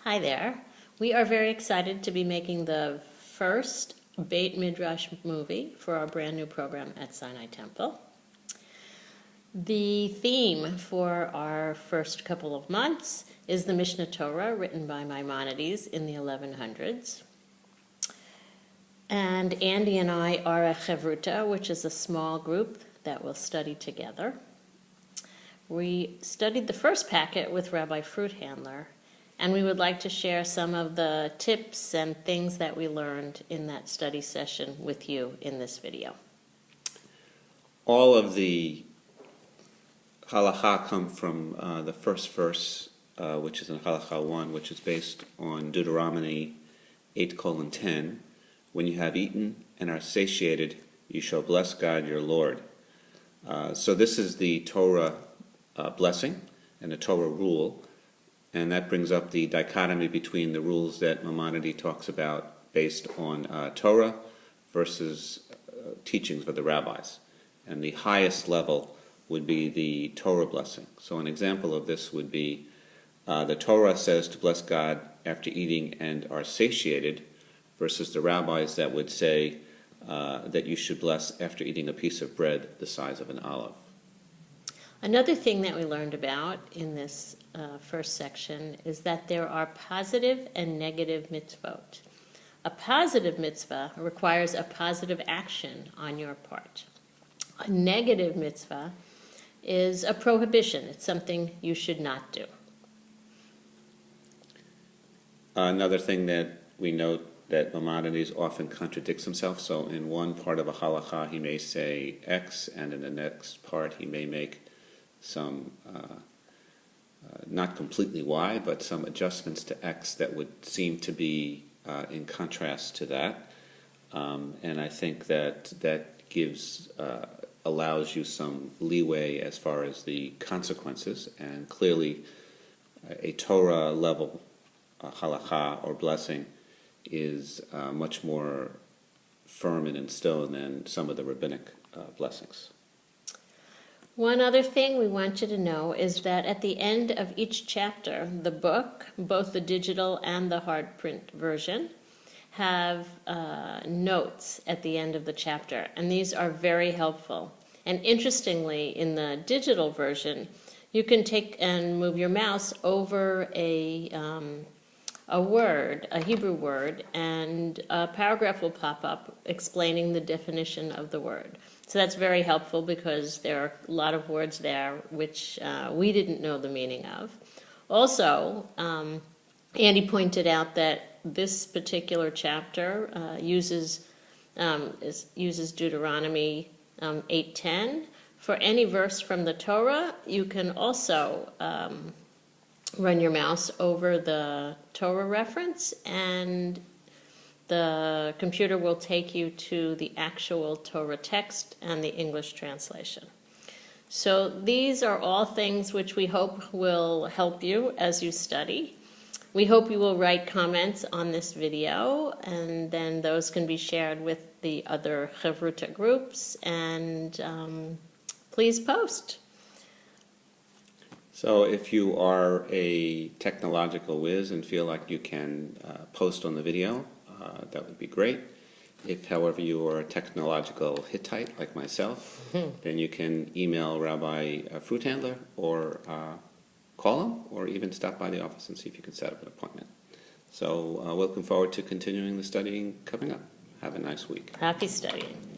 Hi there. We are very excited to be making the first Beit Midrash movie for our brand new program at Sinai Temple. The theme for our first couple of months is the Mishnah Torah written by Maimonides in the 1100s. And Andy and I are a chevrutah, which is a small group that will study together. We studied the first packet with Rabbi Fruithandler, and we would like to share some of the tips and things that we learned in that study session with you in this video. All of the halakha come from the first verse, which is in halakha 1, which is based on Deuteronomy 8:10. When you have eaten and are satiated, you shall bless God your Lord. So this is the Torah blessing and the Torah rule, and that brings up the dichotomy between the rules that Maimonides talks about based on Torah versus teachings of the rabbis. And the highest level would be the Torah blessing. So an example of this would be the Torah says to bless God after eating and are satiated, versus the rabbis that would say that you should bless after eating a piece of bread the size of an olive. Another thing that we learned about in this first section is that there are positive and negative mitzvot. A positive mitzvah requires a positive action on your part. A negative mitzvah is a prohibition. It's something you should not do. Another thing that we note that Maimonides often contradicts himself. So in one part of a halakha he may say X, and in the next part he may make some, not completely Y, but some adjustments to X that would seem to be in contrast to that. And I think that gives, allows you some leeway as far as the consequences, and clearly a Torah level halakha or blessing is much more firm and in stone than some of the rabbinic blessings. One other thing we want you to know is that at the end of each chapter, the book, both the digital and the hard print version, have notes at the end of the chapter, and these are very helpful. And interestingly, in the digital version, you can take and move your mouse over a word, a Hebrew word, and a paragraph will pop up explaining the definition of the word. So that's very helpful because there are a lot of words there which we didn't know the meaning of. Also, Andy pointed out that this particular chapter uses Deuteronomy 8:10. For any verse from the Torah, you can also run your mouse over the Torah reference, and the computer will take you to the actual Torah text and the English translation. So these are all things which we hope will help you as you study. We hope you will write comments on this video, and then those can be shared with the other chevrutah groups, and please post. So if you are a technological whiz and feel like you can post on the video, that would be great. If, however, you are a technological Hittite like myself, then you can email Rabbi Fruithandler or call him, or even stop by the office and see if you can set up an appointment. So looking forward to continuing the studying coming up. Have a nice week. Happy studying.